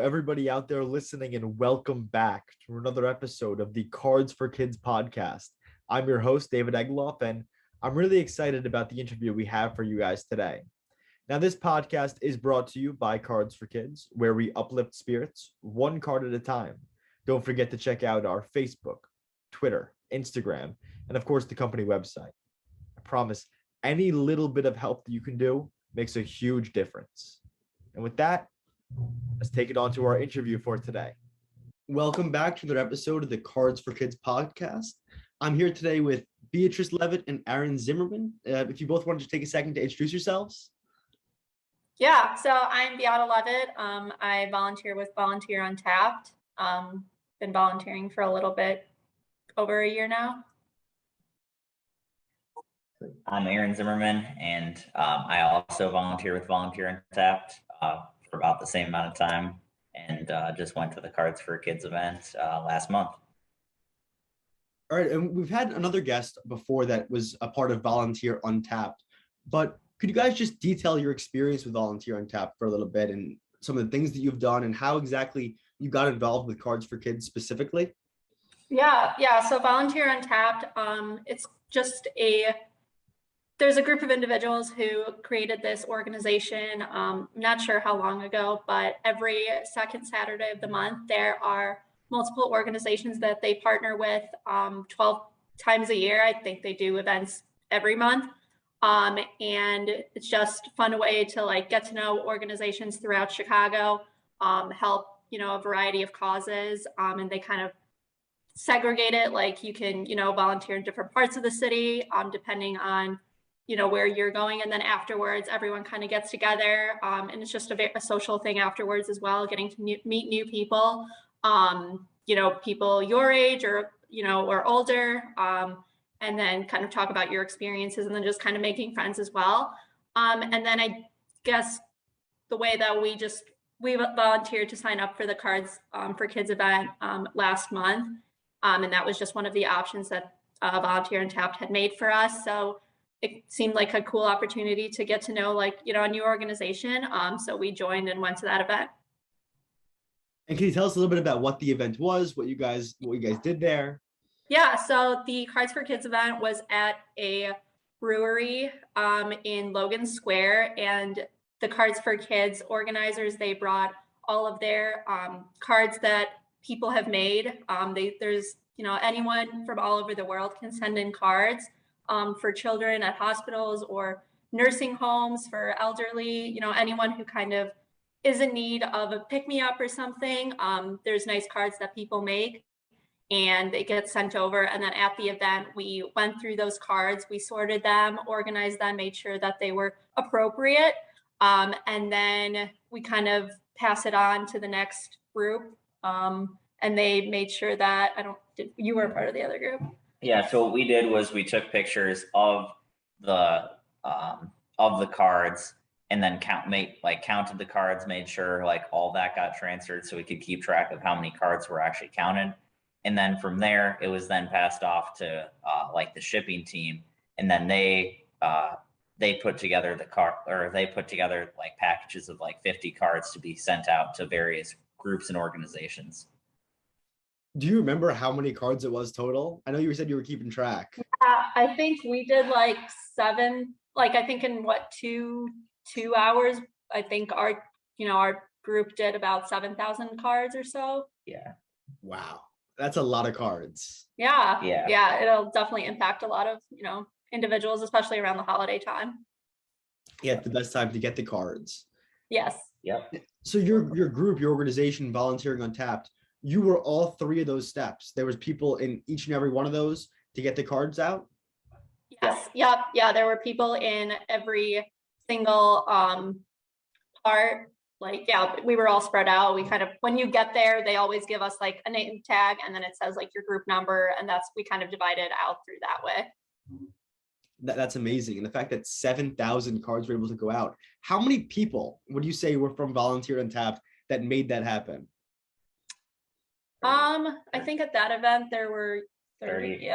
everybody out there listening, and welcome back to another episode of the Cardz For Kidz podcast. I'm your host, David Egloff, and I'm really excited about the interview we have for you guys today. Now, this podcast is brought to you by Cardz For Kidz, where we uplift spirits one card at a time. Don't forget to check out our Facebook, Twitter, Instagram, and of course, the company website. I promise any little bit of help that you can do makes a huge difference. And with that, let's take it on to our interview for today. Welcome back to another episode of the Cardz For Kidz podcast. I'm here today with Beatrice Levit and Aaron Zimmerman. If you both wanted to take a second to introduce yourselves. Yeah, so I'm Beata Levit. I volunteer with Volunteer Untapped. Been volunteering for a little bit over a year now. I'm Aaron Zimmerman, and I also volunteer with Volunteer Untapped for about the same amount of time, and just went to the Cardz For Kidz event last month. All right, and we've had another guest before that was a part of Volunteer Untapped, but could you guys just detail your experience with Volunteer Untapped for a little bit and some of the things that you've done and how exactly you got involved with Cardz For Kidz specifically? Yeah. So Volunteer Untapped, it's just there's a group of individuals who created this organization. Not sure how long ago, but every second Saturday of the month, there are multiple organizations that they partner with 12 times a year. I think they do events every month. And it's just a fun way to get to know organizations throughout Chicago, help, a variety of causes. And they kind of segregate it, like you can, volunteer in different parts of the city, depending on, where you're going. And then afterwards, everyone kind of gets together. And it's just a social thing afterwards as well, getting to meet new people, people your age or, or older. And then kind of talk about your experiences and then just kind of making friends as well. And then I guess the way that we volunteered to sign up for the Cardz For Kidz event last month. And that was just one of the options that Volunteer Untapped had made for us. So it seemed like a cool opportunity to get to know a new organization. So we joined and went to that event. And can you tell us a little bit about what the event was, what you guys did there? Yeah, so the Cardz For Kidz event was at a brewery in Logan Square, and the Cardz For Kidz organizers, they brought all of their cards that people have made. There's anyone from all over the world can send in cards for children at hospitals or nursing homes, for elderly, anyone who kind of is in need of a pick-me-up or something. There's nice cards that people make and they get sent over. And then at the event, we went through those cards, we sorted them, organized them, made sure that they were appropriate. And then we kind of pass it on to the next group. And they made sure that you were a part of the other group. Yeah, so what we did was we took pictures of the cards and then counted the cards, made sure all that got transferred so we could keep track of how many cards were actually counted. And then from there, it was then passed off to the shipping team, and then they put together packages of 50 cards to be sent out to various groups and organizations. Do you remember how many cards it was total? I know you said you were keeping track. Yeah, I think we did 7, I think in 2 hours, I think our group did about 7,000 cards or so. Yeah. Wow. That's a lot of cards. Yeah. It'll definitely impact a lot of, individuals, especially around the holiday time. Yeah, it's the best time to get the cards. Yes. Yep. So your group, your organization, Volunteering Untapped, you were all 3 of those steps. There was people in each and every one of those to get the cards out? Yes. Yep. Yeah, there were people in every single part. We were all spread out. We kind of, when you get there, they always give us a name tag, and then it says your group number, and we kind of divided out through that way. That's amazing. And the fact that 7,000 cards were able to go out. How many people would you say were from Volunteer Untapped that made that happen? I think at that event there were 30.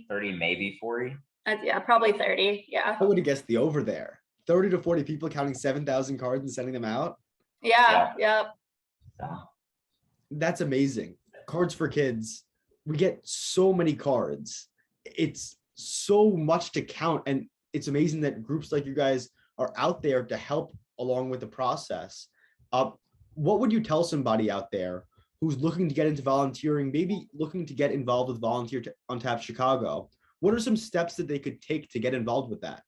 30, maybe 40. Yeah, probably 30. Yeah. I would have guessed the over there. 30 to 40 people counting 7,000 cards and sending them out. Yeah. Yep. That's amazing. Cards for Kids. We get so many cards. It's so much to count. And it's amazing that groups like you guys are out there to help along with the process. What would you tell somebody out there who's looking to get into volunteering, maybe looking to get involved with Volunteer Untapped Chicago? What are some steps that they could take to get involved with that?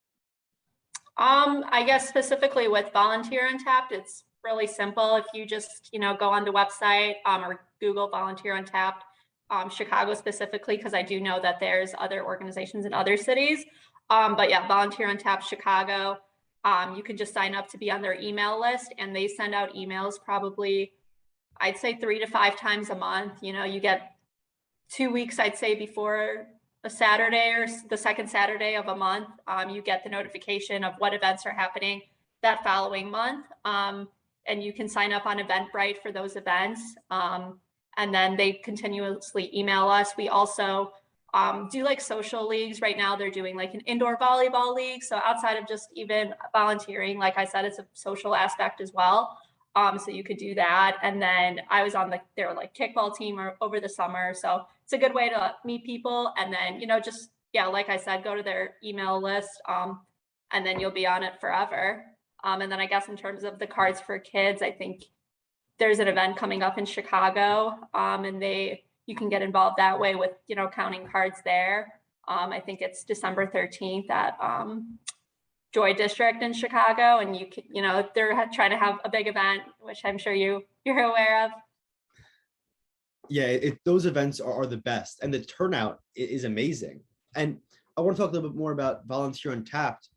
I guess specifically with Volunteer Untapped, it's really simple. If you just, go on the website or Google Volunteer Untapped, Chicago specifically, because I do know that there's other organizations in other cities. But yeah, Volunteer Untapped Chicago, you can just sign up to be on their email list, and they send out emails probably, I'd say 3 to 5 times a month. You get 2 weeks, I'd say, before a Saturday or the second Saturday of a month, you get the notification of what events are happening that following month. And you can sign up on Eventbrite for those events. And then they continuously email us. We also do like social leagues. Right now they're doing like an indoor volleyball league. So outside of just even volunteering, like I said, it's a social aspect as well. So you could do that. And then I was on their like kickball team over the summer. So it's a good way to meet people. And then, just, yeah, like I said, go to their email list, and then you'll be on it forever. And then I guess in terms of the Cards for Kids, I think there's an event coming up in Chicago, and you can get involved that way with, counting cards there. I think it's December 13th at Joy District in Chicago, and you can, they're trying to have a big event, which I'm sure you're aware of. Yeah, those events are the best, and the turnout is amazing. And I want to talk a little bit more about Volunteer Untapped.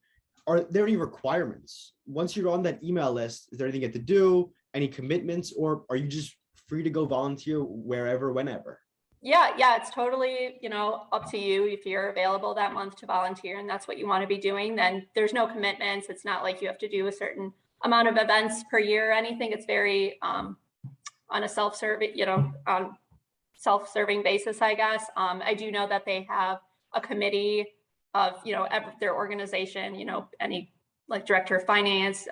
Are there any requirements? Once you're on that email list, is there anything you have to do, any commitments, or are you just free to go volunteer wherever, whenever? Yeah, it's totally, up to you. If you're available that month to volunteer and that's what you want to be doing, then there's no commitments. It's not like you have to do a certain amount of events per year or anything. It's very on a self-serving basis, I guess. I do know that they have a committee of, their organization, any like director of finance,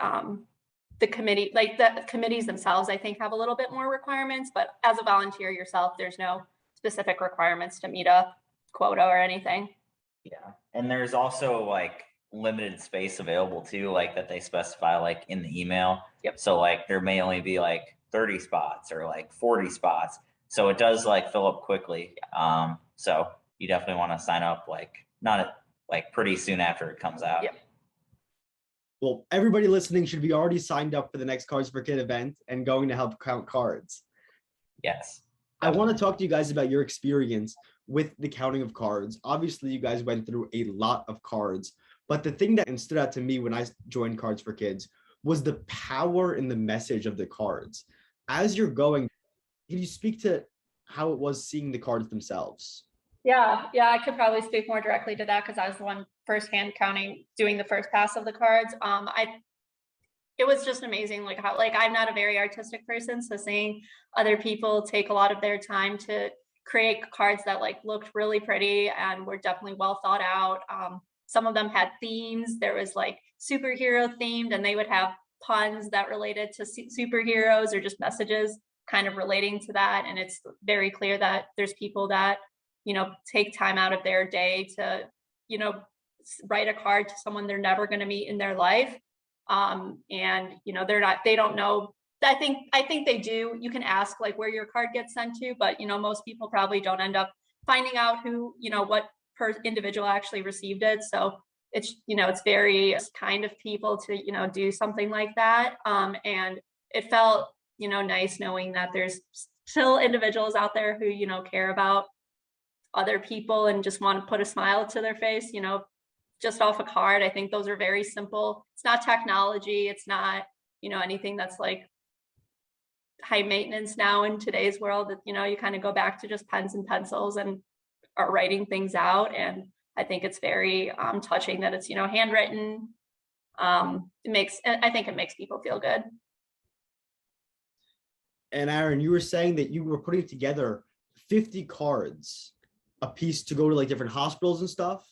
the committee, like the committees themselves, I think have a little bit more requirements, but as a volunteer yourself, there's no specific requirements to meet a quota or anything. Yeah. And there's also like limited space available too, like that they specify like in the email. Yep. So like there may only be like 30 spots or like 40 spots. So it does like fill up quickly. So you definitely want to sign up like pretty soon after it comes out. Yep. Well, everybody listening should be already signed up for the next Cards for Kid event and going to help count cards. Yes. I want to talk to you guys about your experience with the counting of cards. Obviously, you guys went through a lot of cards, but the thing that stood out to me when I joined Cards for Kids was the power in the message of the cards. As you're going, can you speak to how it was seeing the cards themselves? Yeah, I could probably speak more directly to that because I was the one firsthand doing the first pass of the cards. It was just amazing, like how, like I'm not a very artistic person, so seeing other people take a lot of their time to create cards that like looked really pretty and were definitely well thought out. Some of them had themes. There was like superhero themed, and they would have puns that related to superheroes or just messages kind of relating to that. And it's very clear that there's people that, take time out of their day to, write a card to someone they're never going to meet in their life. And, they don't know. I think they do. You can ask like where your card gets sent to, but, most people probably don't end up finding out who, what individual actually received it. So it's, it's very kind of people to, do something like that. And it felt, nice knowing that there's still individuals out there who, care about other people and just want to put a smile to their face, just off a card. I think those are very simple. It's not technology. It's not, anything that's like high maintenance now in today's world. That, you kind of go back to just pens and pencils and are writing things out. And I think it's very touching that it's, handwritten. I think it makes people feel good. And Aaron, you were saying that you were putting together 50 cards a piece to go to like different hospitals and stuff.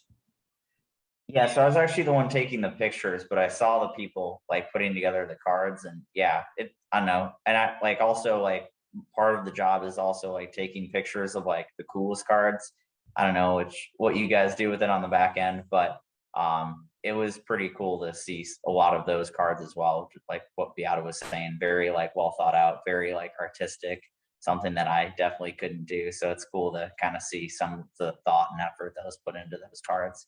Yeah, so I was actually the one taking the pictures, but I saw the people like putting together the cards, and yeah, I don't know. And I like also like part of the job is also like taking pictures of like the coolest cards. I don't know what you guys do with it on the back end, but it was pretty cool to see a lot of those cards as well. Like what Beata was saying, very like well thought out, very like artistic, something that I definitely couldn't do. So it's cool to kind of see some of the thought and effort that was put into those cards.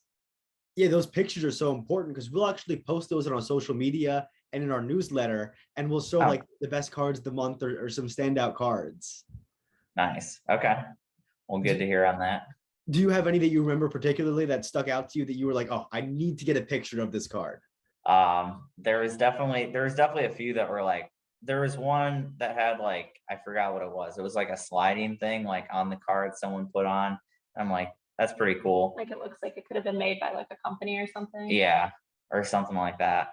Yeah, those pictures are so important because we'll actually post those on our social media and in our newsletter, and we'll show Oh. like the best cards of the month or some standout cards. Nice. Okay. Well, good to hear on that. Do you have any that you remember particularly that stuck out to you that you were like, oh, I need to get a picture of this card? There was definitely a few that were like, there was one that had like, I forgot what it was. It was like a sliding thing like on the card someone put on. I'm like, that's pretty cool. Like it looks like it could have been made by like a company or something. Yeah, or something like that.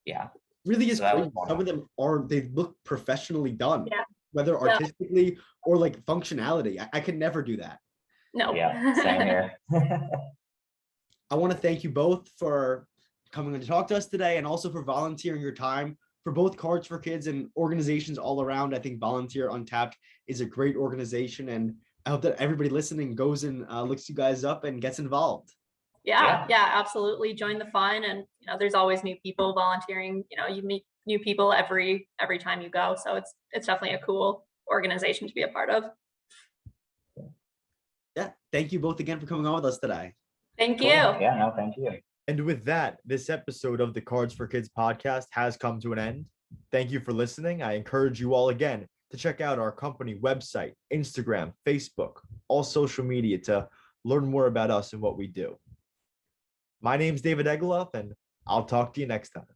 Yeah. Really is So that was great. one Some of of them are, they look professionally done, Yeah. whether Yeah. artistically or like functionality. I could never do that. No. Yeah, same here. I want to thank you both for coming to talk to us today and also for volunteering your time for both Cards for Kids and organizations all around. I think Volunteer Untapped is a great organization, and I hope that everybody listening goes and looks you guys up and gets involved. Yeah, absolutely. Join the fun, and there's always new people volunteering. You meet new people every time you go, so it's definitely a cool organization to be a part of. Yeah, thank you both again for coming on with us today. Thank Cool. you. Yeah, no, thank you. And with that, this episode of the Cards for Kids podcast has come to an end. Thank you for listening. I encourage you all again to check out our company website, Instagram, Facebook, all social media to learn more about us and what we do. My name's David Egloff, and I'll talk to you next time.